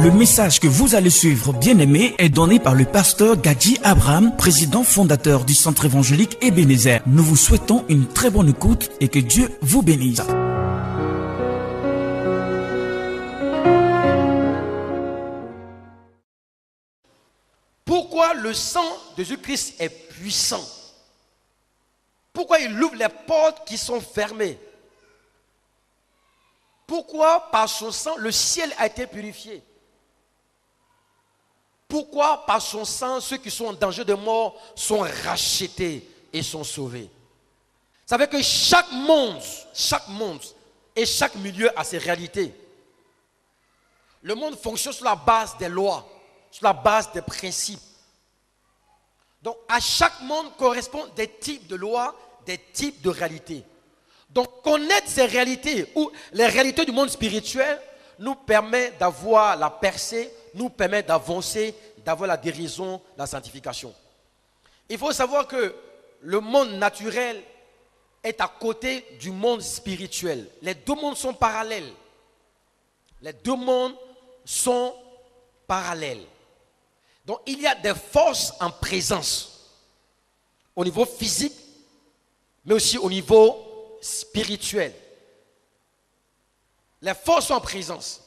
Le message que vous allez suivre, bien-aimé, est donné par le pasteur Gadji Abraham, président fondateur du centre évangélique Ebenezer. Nous vous souhaitons une très bonne écoute et que Dieu vous bénisse. Pourquoi le sang de Jésus-Christ est puissant? Pourquoi il ouvre les portes qui sont fermées? Pourquoi par son sang le ciel a été purifié? Pourquoi par son sang ceux qui sont en danger de mort sont rachetés et sont sauvés? Vous savez que chaque monde et chaque milieu a ses réalités. Le monde fonctionne sur la base des lois, sur la base des principes. Donc à chaque monde correspond des types de lois, des types de réalités. Donc connaître ces réalités ou les réalités du monde spirituel nous permet d'avoir la percée, nous permet d'avancer, d'avoir la guérison, la sanctification. Il faut savoir que le monde naturel est à côté du monde spirituel. Les deux mondes sont parallèles. Les deux mondes sont parallèles. Donc il y a des forces en présence au niveau physique, mais aussi au niveau spirituel. Les forces sont en présence.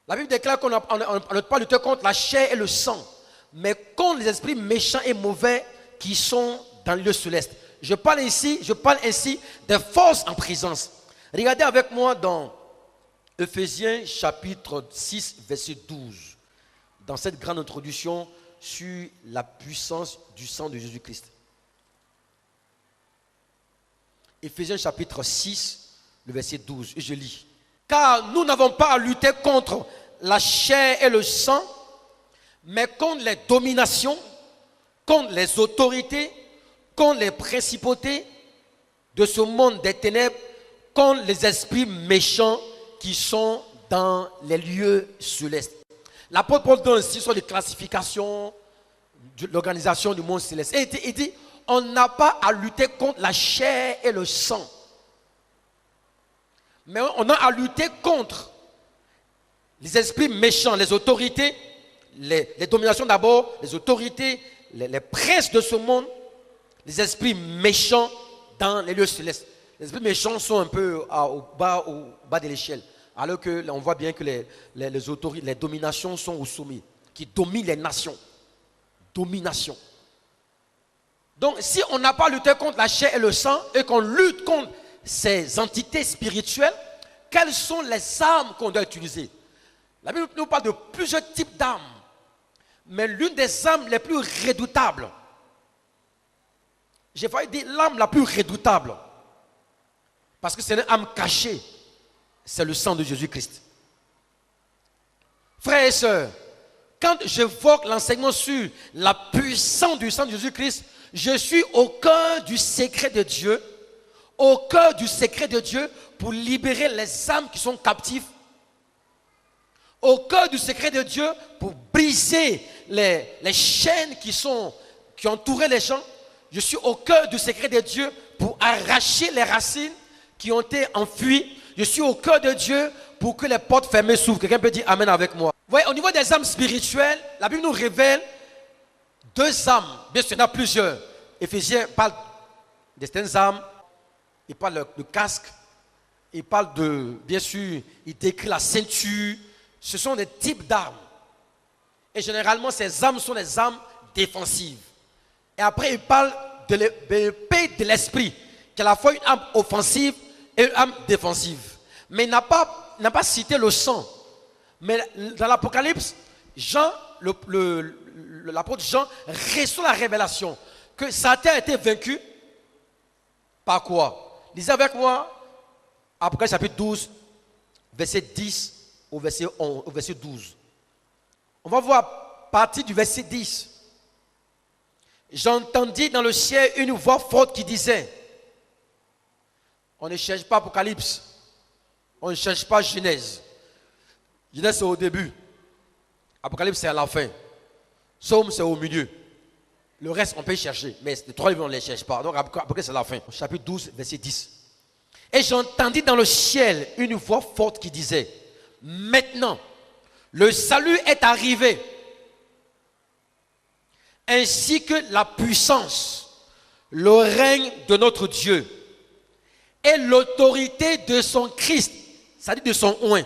La Bible déclare qu'on ne peut pas lutter contre la chair et le sang, mais contre les esprits méchants et mauvais qui sont dans le lieu céleste. Je parle ainsi des forces en présence. Regardez avec moi dans Ephésiens chapitre 6, verset 12. Dans cette grande introduction sur la puissance du sang de Jésus-Christ. Ephésiens chapitre 6, le verset 12, et je lis. Car nous n'avons pas à lutter contre la chair et le sang, mais contre les dominations, contre les autorités, contre les principautés de ce monde des ténèbres, contre les esprits méchants qui sont dans les lieux célestes. L'apôtre Paul donne ici sur les classifications de l'organisation du monde céleste. Et il dit, on n'a pas à lutter contre la chair et le sang. Mais on a à lutter contre les esprits méchants, les autorités, les dominations d'abord, les autorités, les princes de ce monde, les esprits méchants dans les lieux célestes. Les esprits méchants sont un peu au bas de l'échelle. Alors que on voit bien que les autorités, les dominations sont au sommet, qui dominent les nations. Domination. Donc, si on n'a pas lutté contre la chair et le sang, et qu'on lutte contre ces entités spirituelles, quelles sont les armes qu'on doit utiliser? La Bible nous parle de plusieurs types d'armes, mais l'une des armes les plus redoutables, j'ai failli dire l'arme la plus redoutable, parce que c'est une arme cachée, c'est le sang de Jésus-Christ. Frères et sœurs, quand j'évoque l'enseignement sur la puissance du sang de Jésus-Christ, je suis au cœur du secret de Dieu, au cœur du secret de Dieu pour libérer les âmes qui sont captives, au cœur du secret de Dieu pour briser les chaînes qui entouraient les gens. Je suis au cœur du secret de Dieu pour arracher les racines qui ont été enfuies. Je suis au cœur de Dieu pour que les portes fermées s'ouvrent. Quelqu'un peut dire Amen avec moi. Vous voyez, au niveau des âmes spirituelles, la Bible nous révèle deux âmes. Bien sûr, il y en a plusieurs. Éphésiens parle de certaines âmes. Il parle de casque. Il parle bien sûr, il décrit la ceinture. Ce sont des types d'armes. Et généralement, ces armes sont des armes défensives. Et après, il parle de l'épée de l'esprit, qui est à la fois une arme offensive et une arme défensive. Mais il n'a pas cité le sang. Mais dans l'Apocalypse, l'apôtre Jean reçoit la révélation que Satan a été vaincu par quoi? Lisez avec moi Apocalypse chapitre 12, verset 10 au verset 12. On va voir partie du verset 10. J'entendis dans le ciel une voix forte qui disait, on ne cherche pas Apocalypse, on ne cherche pas Genèse. Genèse c'est au début, Apocalypse c'est à la fin, Somme c'est au milieu. Le reste on peut chercher, mais les trois livres on ne les cherche pas. Donc Apocalypse c'est à la fin, chapitre 12, verset 10. Et j'entendis dans le ciel une voix forte qui disait, maintenant le salut est arrivé, ainsi que la puissance, le règne de notre Dieu et l'autorité de son Christ, c'est-à-dire de son oint,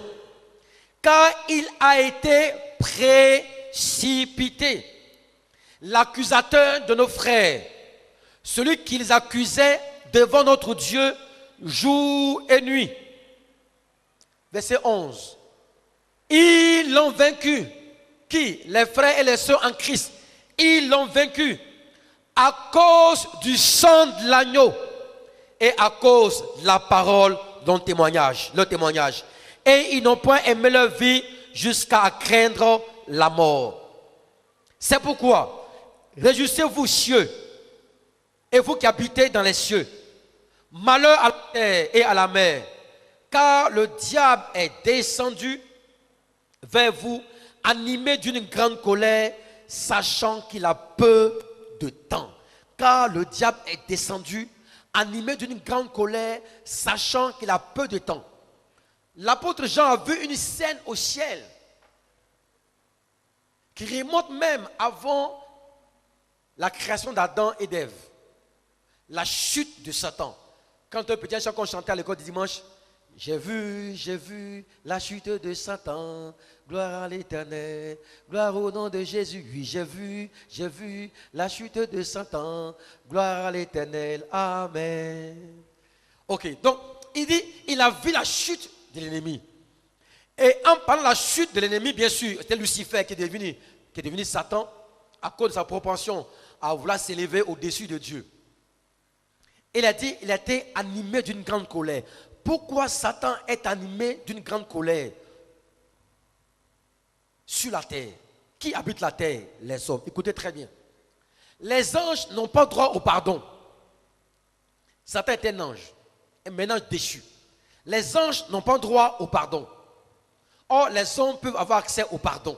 car il a été précipité. L'accusateur de nos frères, celui qu'ils accusaient devant notre Dieu jour et nuit. Verset 11. Ils l'ont vaincu. Qui? Les frères et les sœurs en Christ. Ils l'ont vaincu à cause du sang de l'agneau et à cause de la parole de leur témoignage. Et ils n'ont point aimé leur vie jusqu'à craindre la mort. C'est pourquoi, réjouissez-vous cieux, et vous qui habitez dans les cieux, malheur à la terre et à la mer, car le diable est descendu vers vous, animé d'une grande colère, sachant qu'il a peu de temps. Car le diable est descendu, animé d'une grande colère, sachant qu'il a peu de temps. L'apôtre Jean a vu une scène au ciel qui remonte même avant la création d'Adam et d'Ève. La chute de Satan. Quand un petit chant qu'on chantait à l'école du dimanche, j'ai vu la chute de Satan, gloire à l'Éternel, gloire au nom de Jésus. Oui, j'ai vu la chute de Satan, gloire à l'Éternel, amen. Ok, donc il dit, il a vu la chute de l'ennemi. Et en parlant de la chute de l'ennemi, bien sûr, c'était Lucifer qui est devenu Satan à cause de sa propension à vouloir s'élever au-dessus de Dieu. Il a dit, il a été animé d'une grande colère. Pourquoi Satan est animé d'une grande colère sur la terre? Qui habite la terre? Les hommes. Écoutez très bien. Les anges n'ont pas droit au pardon. Satan est un ange déchu. Les anges n'ont pas droit au pardon. Or, les hommes peuvent avoir accès au pardon.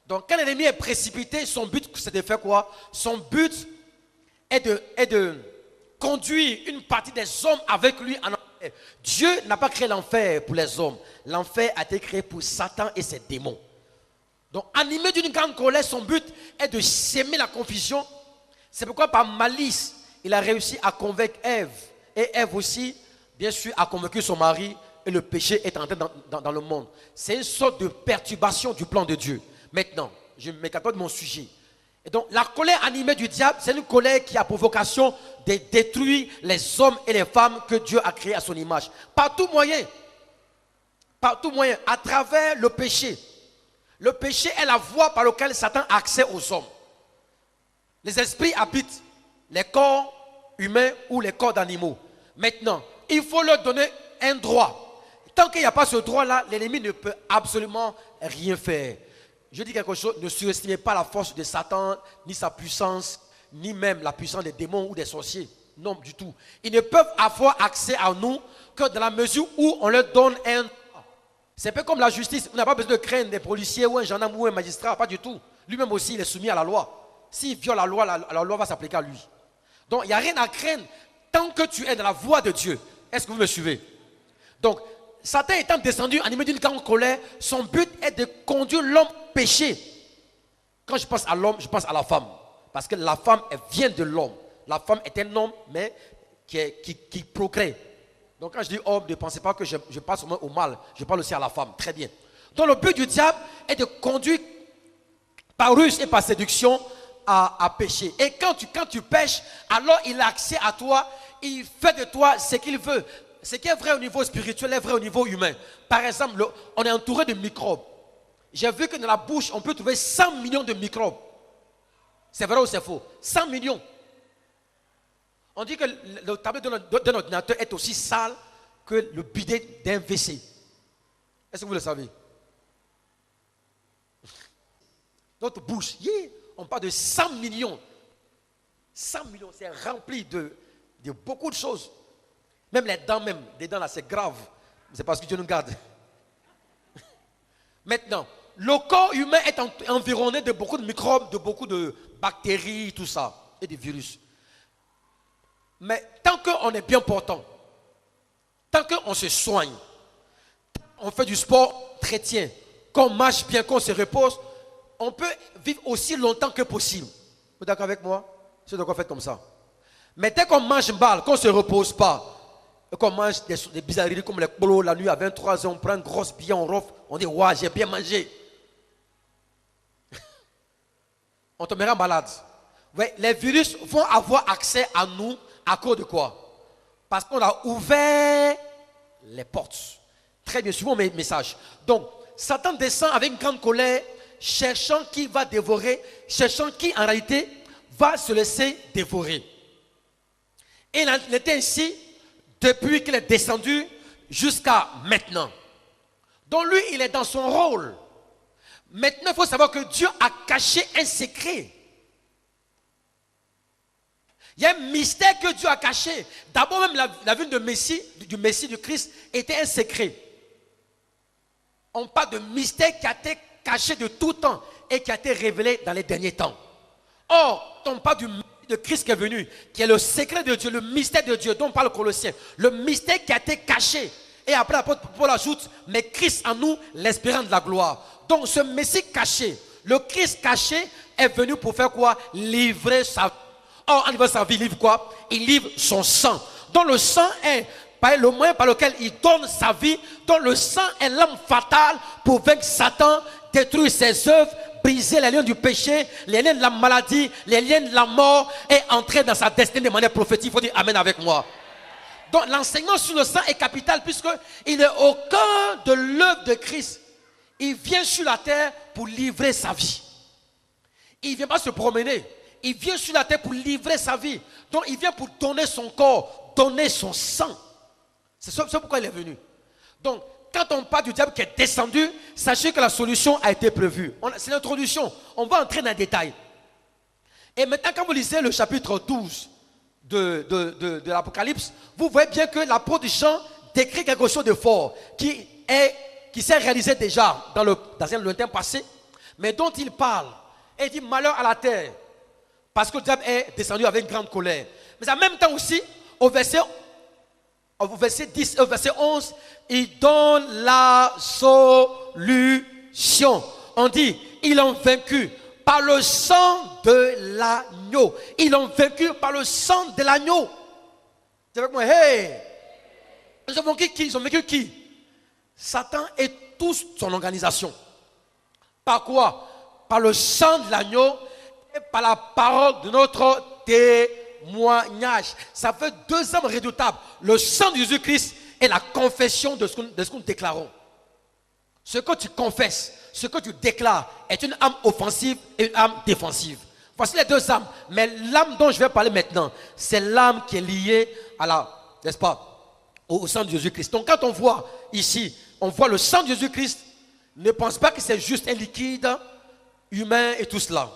Donc, quand l'ennemi est précipité, son but, c'est de faire quoi? Son but est de conduire une partie des hommes avec lui en enfer. Dieu n'a pas créé l'enfer pour les hommes. L'enfer a été créé pour Satan et ses démons. Donc, animé d'une grande colère, son but est de s'aimer la confusion. C'est pourquoi par malice, il a réussi à convaincre Ève. Et Ève aussi, bien sûr, a convaincu son mari. Et le péché est entré dans le monde. C'est une sorte de perturbation du plan de Dieu. Maintenant, je m'écarte de mon sujet. Et donc, la colère animée du diable, c'est une colère qui a pour vocation de détruire les hommes et les femmes que Dieu a créés à son image. Par tout moyen, à travers le péché. Le péché est la voie par laquelle Satan a accès aux hommes. Les esprits habitent les corps humains ou les corps d'animaux. Maintenant, il faut leur donner un droit. Tant qu'il n'y a pas ce droit-là, l'ennemi ne peut absolument rien faire. Je dis quelque chose, ne surestimez pas la force de Satan, ni sa puissance, ni même la puissance des démons ou des sorciers. Non, du tout. Ils ne peuvent avoir accès à nous que dans la mesure où on leur donne un droit. C'est un peu comme la justice. On n'a pas besoin de craindre des policiers ou un gendarme ou un magistrat, pas du tout. Lui-même aussi, il est soumis à la loi. S'il viole la loi, la loi va s'appliquer à lui. Donc, il n'y a rien à craindre tant que tu es dans la voie de Dieu. Est-ce que vous me suivez? Donc, Satan étant descendu, animé d'une grande colère, son but est de conduire l'homme au péché. Quand je pense à l'homme, je pense à la femme. Parce que la femme, elle vient de l'homme. La femme est un homme, mais qui procrée. Donc quand je dis homme, ne pensez pas que je passe au mal. Je parle aussi à la femme. Très bien. Donc le but du diable est de conduire par ruse et par séduction à pécher. Et quand tu pèches, alors il a accès à toi. Il fait de toi ce qu'il veut. Ce qui est vrai au niveau spirituel est vrai au niveau humain. Par exemple, on est entouré de microbes. J'ai vu que dans la bouche, on peut trouver 100 millions de microbes. C'est vrai ou c'est faux? 100 millions. On dit que le tableau d'un ordinateur est aussi sale que le bidet d'un WC. Est-ce que vous le savez? Notre bouche, on parle de 100 millions. 100 millions, c'est rempli de beaucoup de choses. Même les dents, là, c'est grave. C'est parce que Dieu nous garde. Maintenant, le corps humain est environné de beaucoup de microbes, de beaucoup de bactéries, tout ça, et des virus. Mais tant qu'on est bien portant, tant qu'on se soigne, on fait du sport chrétien, qu'on marche bien, qu'on se repose, on peut vivre aussi longtemps que possible. Vous êtes d'accord avec moi? C'est de quoi faire comme ça. Mais dès qu'on mange mal, qu'on ne se repose pas, et qu'on mange des bizarreries comme les polos la nuit à 23 h, on prend une grosse bière, on rofle, on dit ouais, j'ai bien mangé. On tombera malade. Ouais, les virus vont avoir accès à nous à cause de quoi? Parce qu'on a ouvert les portes. Très bien, suivons mes messages. Donc, Satan descend avec une grande colère, cherchant qui va dévorer, cherchant qui en réalité va se laisser dévorer. Et il était ainsi depuis qu'il est descendu jusqu'à maintenant. Donc lui, il est dans son rôle. Maintenant, il faut savoir que Dieu a caché un secret. Il y a un mystère que Dieu a caché. D'abord même la venue du Messie, du Christ, était un secret. On parle de mystère qui a été caché de tout temps et qui a été révélé dans les derniers temps. Or, on parle du de Christ qui est venu, qui est le secret de Dieu, le mystère de Dieu dont parle Colossiens. Le mystère qui a été caché. Et après, l'apôtre Paul ajoute, mais Christ en nous, l'espérance de la gloire. Donc, ce Messie caché, le Christ caché est venu pour faire quoi? Livrer sa vie. Or, en livrant sa vie, il livre quoi? Il livre son sang. Donc, le sang est le moyen par lequel il donne sa vie. Donc, le sang est l'arme fatale pour vaincre Satan, détruire ses œuvres, briser les liens du péché, les liens de la maladie, les liens de la mort et entrer dans sa destinée de manière prophétique. Il faut dire Amen avec moi. Donc l'enseignement sur le sang est capital puisqu'il est au cœur de l'œuvre de Christ. Il vient sur la terre pour livrer sa vie. Il ne vient pas se promener. Il vient sur la terre pour livrer sa vie. Donc il vient pour donner son corps, donner son sang. C'est pourquoi il est venu. Donc quand on parle du diable qui est descendu, sachez que la solution a été prévue. C'est l'introduction. On va entrer dans les détails. Et maintenant, quand vous lisez le chapitre 12 de l'Apocalypse, vous voyez bien que l'apôtre Jean décrit quelque chose de fort qui s'est réalisé déjà dans un lointain passé, mais dont il parle. Et il dit malheur à la terre, parce que le diable est descendu avec une grande colère. Mais en même temps aussi, au verset 10 et au verset 11, il donne la solution. On dit, ils l'ont vaincu par le sang de l'agneau. Ils l'ont vaincu par le sang de l'agneau. C'est avec moi, hey! Ils ont vaincu qui? Ils ont vaincu qui? Satan et toute son organisation. Par quoi? Par le sang de l'agneau et par la parole de notre témoignage. Ça fait deux armes redoutables. Le sang de Jésus-Christ et la confession de ce que nous déclarons. Ce que tu confesses, ce que tu déclares est une âme offensive et une âme défensive. Voici les deux âmes. Mais l'âme dont je vais parler maintenant, c'est l'âme qui est liée n'est-ce pas, au sang de Jésus-Christ. Donc quand on voit ici, on voit le sang de Jésus-Christ, ne pense pas que c'est juste un liquide humain et tout cela.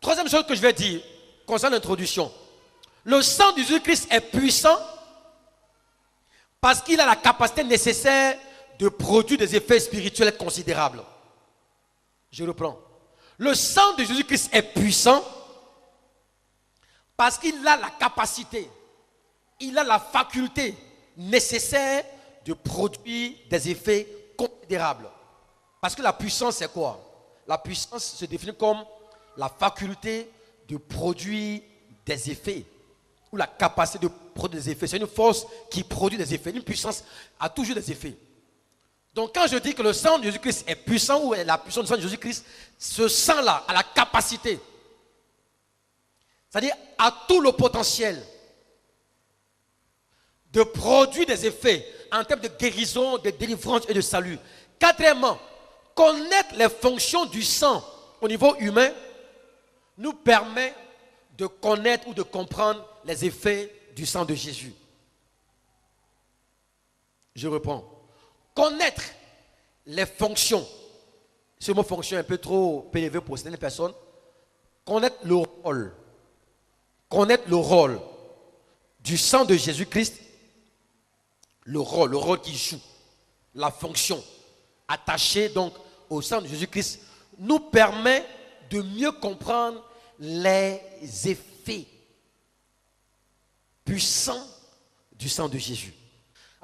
Troisième chose que je vais dire concernant l'introduction. Le sang de Jésus-Christ est puissant parce qu'il a la capacité nécessaire de produire des effets spirituels considérables. Je reprends. Le sang de Jésus-Christ est puissant parce qu'il a la capacité, il a la faculté nécessaire de produire des effets considérables. Parce que la puissance, c'est quoi? La puissance se définit comme la faculté de produire des effets. Ou la capacité de produire des effets. C'est une force qui produit des effets. Une puissance a toujours des effets. Donc quand je dis que le sang de Jésus-Christ est puissant, ou la puissance du sang de Jésus-Christ, ce sang-là a la capacité, c'est-à-dire a tout le potentiel de produire des effets en termes de guérison, de délivrance et de salut. Quatrièmement, connaître les fonctions du sang au niveau humain nous permet de connaître ou de comprendre les effets du sang de Jésus. Je reprends. Connaître les fonctions. Ce mot fonction est un peu trop élevé pour certaines personnes. Connaître le rôle. Connaître le rôle du sang de Jésus-Christ. Le rôle qu'il joue. La fonction attachée donc au sang de Jésus-Christ nous permet de mieux comprendre les effets puissants du sang de Jésus.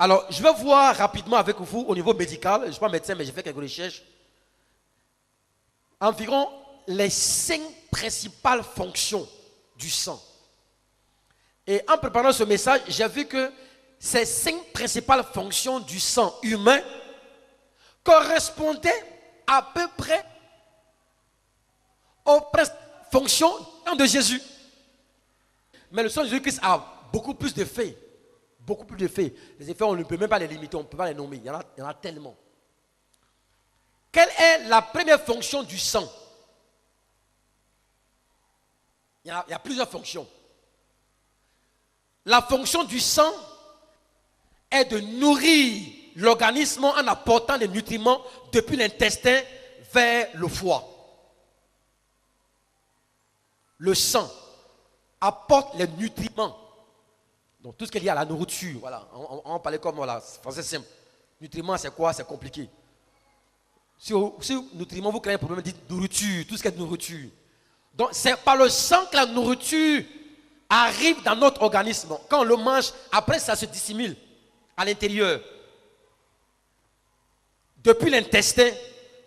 Alors, je vais voir rapidement avec vous au niveau médical. Je ne suis pas médecin, mais j'ai fait quelques recherches. environ les 5 principales fonctions du sang. Et en préparant ce message, j'ai vu que ces 5 principales fonctions du sang humain correspondaient à peu près aux fonctions de Jésus. Mais le sang de Jésus-Christ a beaucoup plus d'effets. Beaucoup plus d'effets. Les effets, on ne peut même pas les limiter, on ne peut pas les nommer. Il y en a tellement. Quelle est la première fonction du sang? Il y a plusieurs fonctions. La fonction du sang est de nourrir l'organisme en apportant les nutriments depuis l'intestin vers le foie. Le sang apporte les nutriments. Donc tout ce qui est lié à la nourriture, voilà, on parlait comme voilà, français simple. Nutriments, c'est quoi? C'est compliqué. Si nutriments, vous créez un problème, dites nourriture, tout ce qui est nourriture. Donc c'est par le sang que la nourriture arrive dans notre organisme. Quand on le mange, après ça se dissimule à l'intérieur. Depuis l'intestin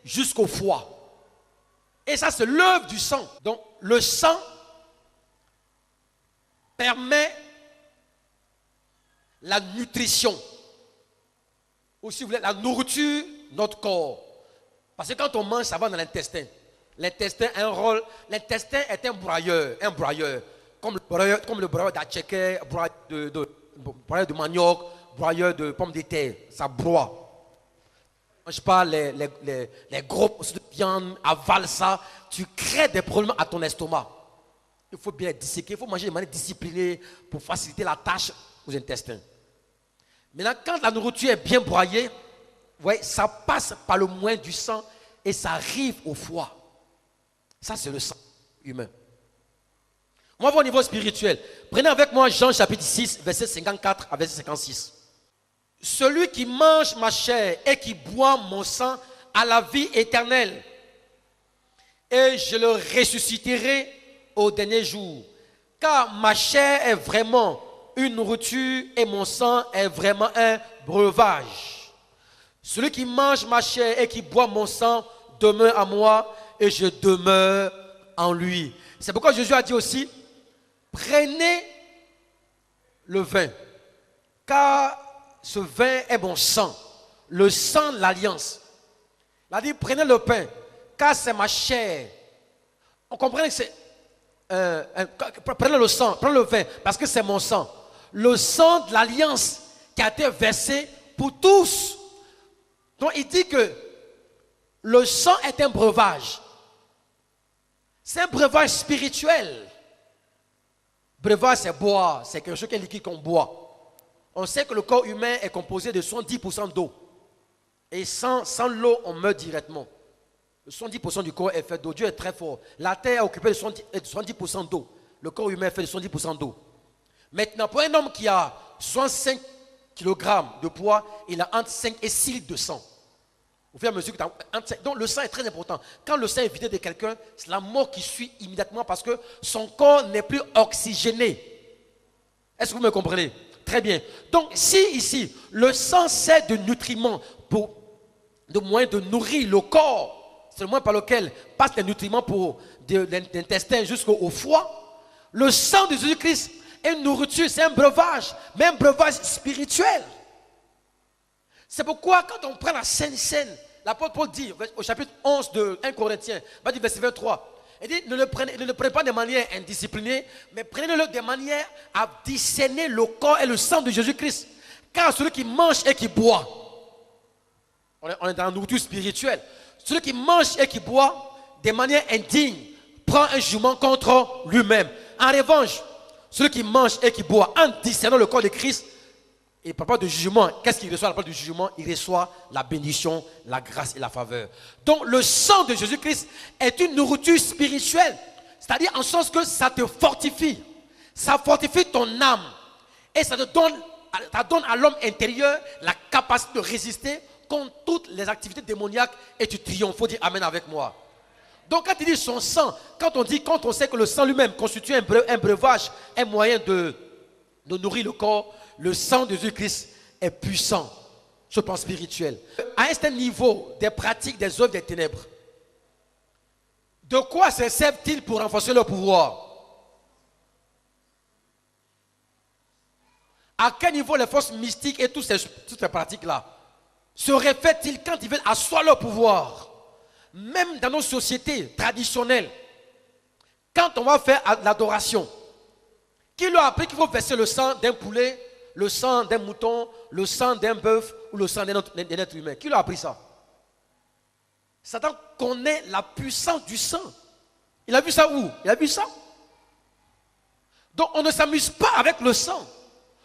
jusqu'au foie. Et ça, c'est l'œuvre du sang. Donc le sang permet la nutrition. Ou si vous voulez, la nourriture de notre corps. Parce que quand on mange, ça va dans l'intestin. L'intestin a un rôle. L'intestin est un broyeur. Comme le broyeur d'atcheke, broyeur de manioc, broyeur de pommes de terre. Ça broie. Ne mange pas les gros morceaux de viande, avale ça. Tu crées des problèmes à ton estomac. Il faut bien être disséqué. Il faut manger de manière disciplinée pour faciliter la tâche aux intestins. Maintenant, quand la nourriture est bien broyée, ça passe par le moyen du sang et ça arrive au foie. Ça, c'est le sang humain. On va voir au niveau spirituel. Prenez avec moi Jean chapitre 6, verset 54 à verset 56. Celui qui mange ma chair et qui boit mon sang a la vie éternelle. Et je le ressusciterai au dernier jour. Car ma chair est vraiment une nourriture et mon sang est vraiment un breuvage. Celui qui mange ma chair et qui boit mon sang demeure en moi et je demeure en lui. C'est pourquoi Jésus a dit aussi, prenez le vin, car ce vin est mon sang, le sang de l'alliance. Il a dit, prenez le pain, car c'est ma chair. On comprend que c'est... prenez le sang, prenez le vin, parce que c'est mon sang. Le sang de l'alliance qui a été versé pour tous. Donc il dit que le sang est un breuvage. C'est un breuvage spirituel. Breuvage, c'est boire, c'est quelque chose qui est liquide qu'on boit. On sait que le corps humain est composé de 70% d'eau. Et sans l'eau, on meurt directement. Le 70% du corps est fait d'eau. Dieu est très fort. La terre est occupée de 70% d'eau. Le corps humain est fait de 70% d'eau. Maintenant, pour un homme qui a 65 kg de poids, il a entre 5 et 6 litres de sang. Au fur et à mesure que donc le sang est très important. Quand le sang est vidé de quelqu'un, c'est la mort qui suit immédiatement parce que son corps n'est plus oxygéné. Est-ce que vous me comprenez? Très bien. Donc si ici, le sang sert de nutriments de moyen de nourrir le corps, c'est le moyen par lequel passent les nutriments pour l'intestin jusqu'au foie, le sang de Jésus-Christ est une nourriture, c'est un breuvage, mais un breuvage spirituel. C'est pourquoi quand on prend la Sainte Seine, l'apôtre Paul dit au chapitre 11 de 1 Corinthiens, verset 23, il dit ne le prenez pas de manière indisciplinée, mais prenez-le de manière à discerner le corps et le sang de Jésus-Christ. Car celui qui mange et qui boit, on est dans la nourriture spirituelle, celui qui mange et qui boit de manière indigne prend un jugement contre lui-même. En revanche, celui qui mange et qui boit en discernant le corps de Christ, il ne parle pas de jugement. Qu'est-ce qu'il reçoit à la place du jugement? Il reçoit la bénédiction, la grâce et la faveur. Donc le sang de Jésus-Christ est une nourriture spirituelle. C'est-à-dire en sens que ça te fortifie. Ça fortifie ton âme. Et ça donne à l'homme intérieur la capacité de résister contre toutes les activités démoniaques et tu triomphes. Il faut dire amen avec moi. Donc quand il dit son sang, quand on sait que le sang lui-même constitue un breuvage, un moyen de nourrir le corps, le sang de Jésus-Christ est puissant sur le plan spirituel. À un certain niveau des pratiques des œuvres des ténèbres, De quoi se servent-ils pour renforcer leur pouvoir? À quel niveau les forces mystiques et toutes ces pratiques-là se réfèrent-ils quand ils veulent asseoir leur pouvoir? Même dans nos sociétés traditionnelles, quand on va faire l'adoration, qui leur a appris qu'il faut verser le sang d'un poulet, le sang d'un mouton, le sang d'un bœuf ou le sang d'un être humain? Qui leur a appris ça? Satan connaît la puissance du sang. Il a vu ça où? Il a vu ça. Donc on ne s'amuse pas avec le sang.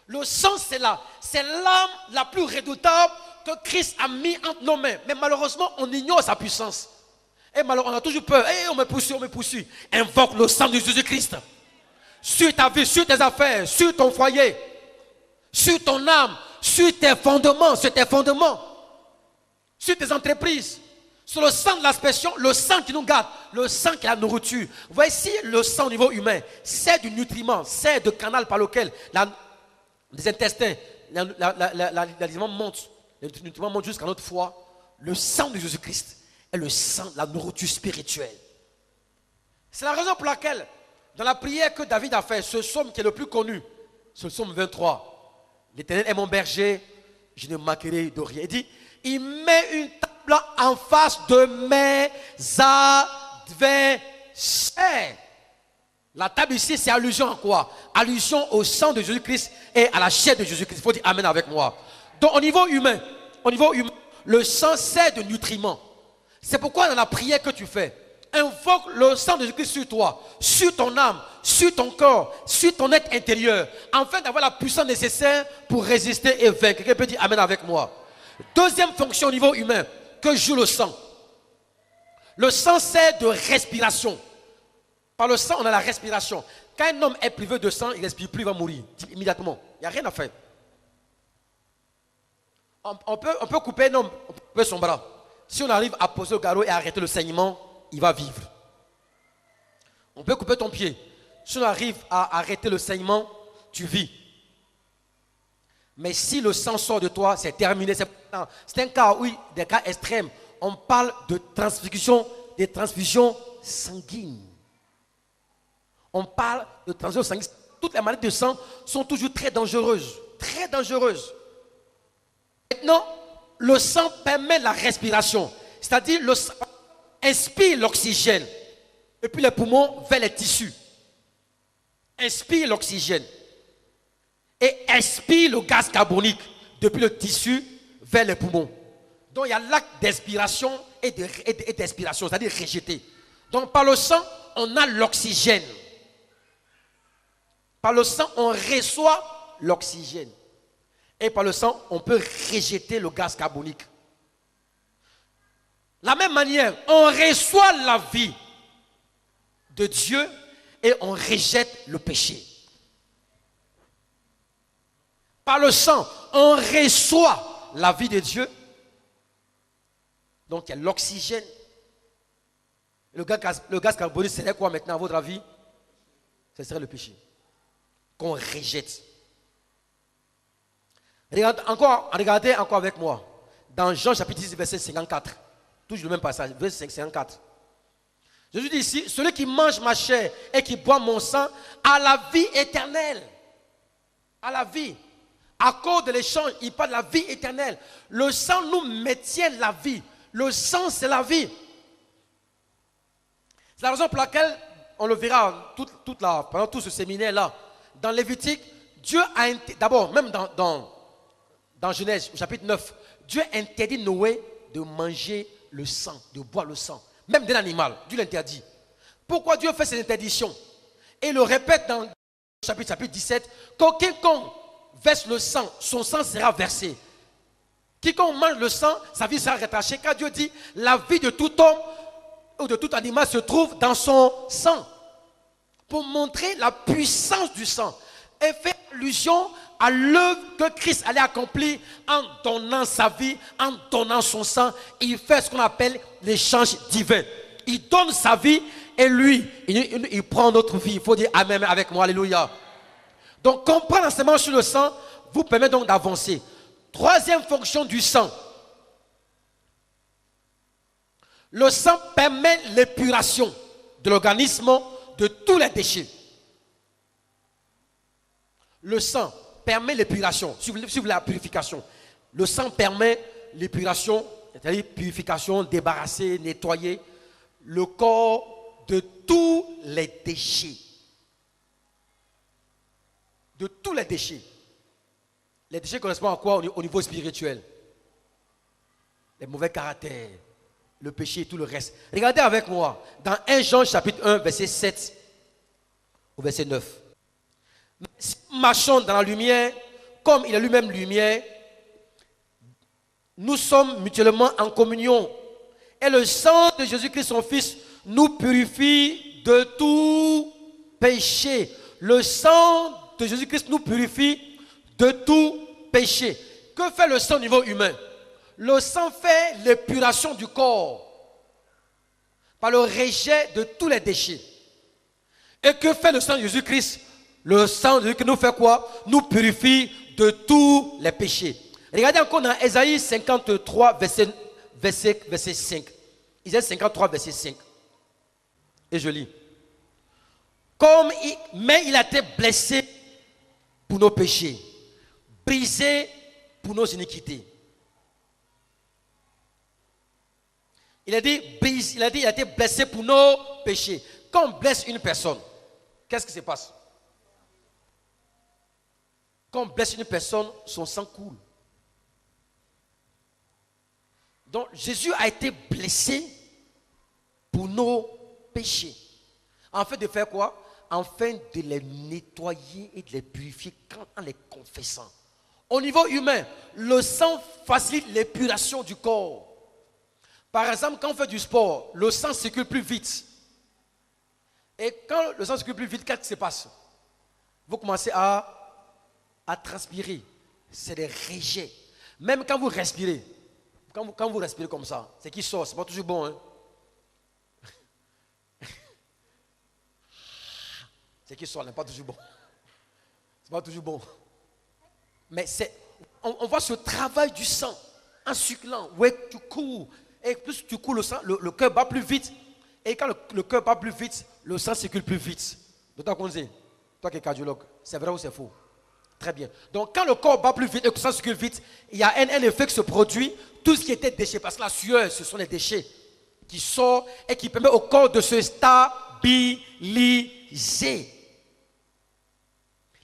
Le sang, c'est l'arme la plus redoutable que Christ a mis entre nos mains. Mais malheureusement, on ignore sa puissance. Et malheureusement, on a toujours peur. On me poursuit. Invoque le sang de Jésus-Christ. Sur ta vie, sur tes affaires, sur ton foyer, sur ton âme, sur tes fondements, sur tes entreprises. Sur le sang de l'aspersion, le sang qui nous garde, le sang qui est la nourriture. Voici le sang au niveau humain. C'est du nutriment, c'est le canal par lequel les intestins, l'aliment monte, les nutriments montent jusqu'à notre foie. Le sang de Jésus-Christ est le sang de la nourriture spirituelle. C'est la raison pour laquelle, dans la prière que David a faite, ce psaume qui est le plus connu, c'est le psaume 23. L'Éternel est mon berger, je ne manquerai de rien. Il dit, il met une table en face de mes adversaires. La table ici, c'est allusion à quoi? Allusion au sang de Jésus-Christ et à la chair de Jésus-Christ. Il faut dire amen avec moi. Donc au niveau humain, le sang sert de nutriment. C'est pourquoi dans la prière que tu fais, invoque le sang de Jésus-Christ sur toi, sur ton âme, sur ton corps, sur ton être intérieur, afin d'avoir la puissance nécessaire pour résister et vaincre. Quelqu'un peut dire amen avec moi. Deuxième fonction au niveau humain que joue le sang. Le sang sert de respiration. Par le sang, on a la respiration. Quand un homme est privé de sang, il ne respire plus, il va mourir immédiatement. Il n'y a rien à faire. On peut couper un homme, on peut couper son bras. Si on arrive à poser le garrot et à arrêter le saignement, il va vivre. On peut couper ton pied. Si on arrive à arrêter le saignement, tu vis. Mais si le sang sort de toi, c'est terminé. C'est un cas, oui, des cas extrêmes. On parle de transfusion, des transfusions sanguines. On parle de transfusion sanguine. Toutes les maladies de sang sont toujours très dangereuses. Très dangereuses. Maintenant, le sang permet la respiration. C'est-à-dire, le sang inspire l'oxygène depuis les poumons vers les tissus. Inspire l'oxygène. Et expire le gaz carbonique depuis le tissu vers les poumons. Donc il y a l'acte d'inspiration et d'expiration, c'est-à-dire rejeter. Donc par le sang, on a l'oxygène. Par le sang, on reçoit l'oxygène. Et par le sang, on peut rejeter le gaz carbonique. De la même manière, on reçoit la vie de Dieu et on rejette le péché. Par le sang, on reçoit la vie de Dieu. Donc il y a l'oxygène. Le gaz carbonique, c'est quoi maintenant à votre avis? Ce serait le péché. Qu'on rejette. Regardez encore avec moi. Dans Jean chapitre 10, verset 54. Toujours le même passage, verset 54. Jésus dit ici, celui qui mange ma chair et qui boit mon sang a la vie éternelle. A la vie. À cause de l'échange, il parle de la vie éternelle. Le sang nous maintient la vie. Le sang, c'est la vie. C'est la raison pour laquelle, on le verra pendant tout ce séminaire-là, dans Lévitique, Dieu a d'abord, même dans Genèse, chapitre 9, Dieu interdit Noé de manger le sang, de boire le sang, même d'un animal. Dieu l'interdit. Pourquoi Dieu fait cette interdiction? Et il le répète dans chapitre 17, quand quiconque verse le sang, son sang sera versé. Quiconque mange le sang, sa vie sera retachée. Car Dieu dit, la vie de tout homme ou de tout animal se trouve dans son sang. Pour montrer la puissance du sang. Et faire allusion à l'œuvre que Christ allait accomplir en donnant sa vie, en donnant son sang. Il fait ce qu'on appelle l'échange divin. Il donne sa vie et lui, il prend notre vie. Il faut dire amen avec moi, alléluia. Donc comprendre l'enseignement sur le sang vous permet donc d'avancer. Troisième fonction du sang. Le sang permet l'épuration. de l'organisme de tous les déchets. Le sang permet l'épuration. Si vous voulez la purification, le sang permet l'épuration, c'est-à-dire purification, débarrasser, nettoyer le corps de tous les déchets. De tous les déchets. Les déchets correspondent à quoi au niveau spirituel? Les mauvais caractères, le péché et tout le reste. Regardez avec moi dans 1 Jean chapitre 1 verset 7 au verset 9. Si nous marchons dans la lumière, comme il est lui-même lumière, nous sommes mutuellement en communion. Et le sang de Jésus-Christ, son Fils, nous purifie de tout péché. Le sang de Jésus-Christ nous purifie de tout péché. Que fait le sang au niveau humain? Le sang fait l'épuration du corps par le rejet de tous les déchets. Et que fait le sang de Jésus-Christ? Le sang de Jésus-Christ nous fait quoi? Nous purifie de tous les péchés. Regardez encore dans Ésaïe 53, verset 5. Ésaïe 53, verset 5. Et je lis. Mais il a été blessé pour nos péchés, brisé pour nos iniquités. Il a dit, il a été blessé pour nos péchés. Quand on blesse une personne, qu'est-ce qui se passe? Quand on blesse une personne, son sang coule. Donc Jésus a été blessé pour nos péchés. Afin de faire quoi? Afin de les nettoyer et de les purifier en les confessant. Au niveau humain, le sang facilite l'épuration du corps. Par exemple, quand on fait du sport, le sang circule plus vite. Et quand le sang circule plus vite, qu'est-ce qui se passe? Vous commencez à transpirer. C'est des rejets. Même quand vous respirez, quand vous respirez comme ça, c'est qui sort, c'est pas toujours bon. Hein? C'est qui sort, n'est pas toujours bon. C'est pas toujours bon. Mais on voit ce travail du sang en suclant. Ouais, tu cours. Et plus tu cours le sang, le cœur bat plus vite. Et quand le cœur bat plus vite, le sang circule plus vite. Docteur Konze, toi qui es cardiologue, c'est vrai ou c'est faux? Très bien. Donc quand le corps bat plus vite et que le sang circule vite, il y a un effet qui se produit. Tout ce qui était déchet, parce que la sueur, ce sont les déchets qui sortent et qui permettent au corps de se stabiliser.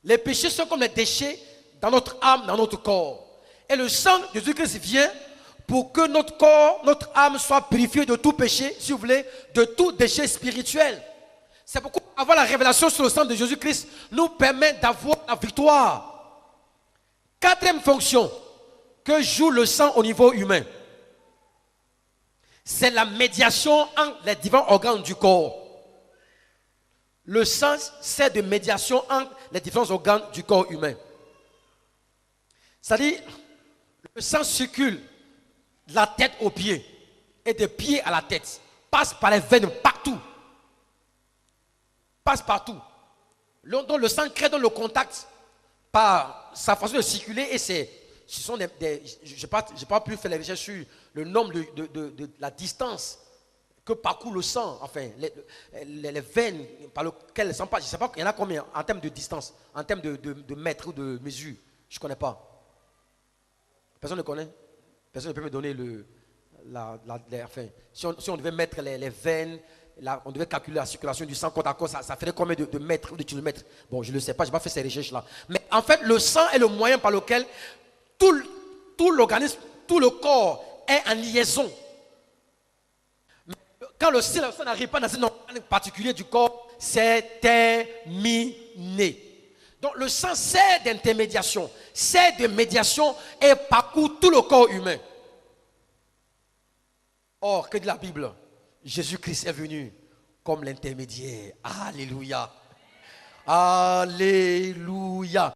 Les péchés sont comme les déchets dans notre âme, dans notre corps. Et le sang de Jésus-Christ vient pour que notre corps, notre âme soit purifiée de tout péché, si vous voulez, de tout déchet spirituel. C'est pourquoi avoir la révélation sur le sang de Jésus-Christ nous permet d'avoir la victoire. Quatrième fonction que joue le sang au niveau humain, c'est la médiation entre les divers organes du corps. Le sang sert de médiation entre les différents organes du corps humain. C'est-à-dire, le sang circule de la tête aux pieds et des pieds à la tête, passe par les veines partout. Passe partout. Donc le sang crée dans le contact par sa façon de circuler et ce sont je n'ai pas pu faire les recherches sur le nombre de la distance que parcourt le sang, enfin les veines par lesquelles le sang passe. Je ne sais pas, il y en a combien en termes de distance, en termes de mètres ou de mesure. Je ne connais pas. Personne ne connaît? Personne ne peut me donner enfin, si on devait mettre les veines, on devait calculer la circulation du sang côte à côte, ça ferait combien de mètres ou de kilomètres? Bon, je ne le sais pas, je n'ai pas fait ces recherches-là. Mais en fait, le sang est le moyen par lequel tout l'organisme, tout le corps est en liaison. Mais quand le sang n'arrive pas dans un organe particulier du corps, c'est terminé. Donc le sang sert d'intermédiation, sert de médiation et parcourt tout le corps humain. Or, que dit la Bible? Jésus-Christ est venu comme l'intermédiaire. Alléluia. Alléluia.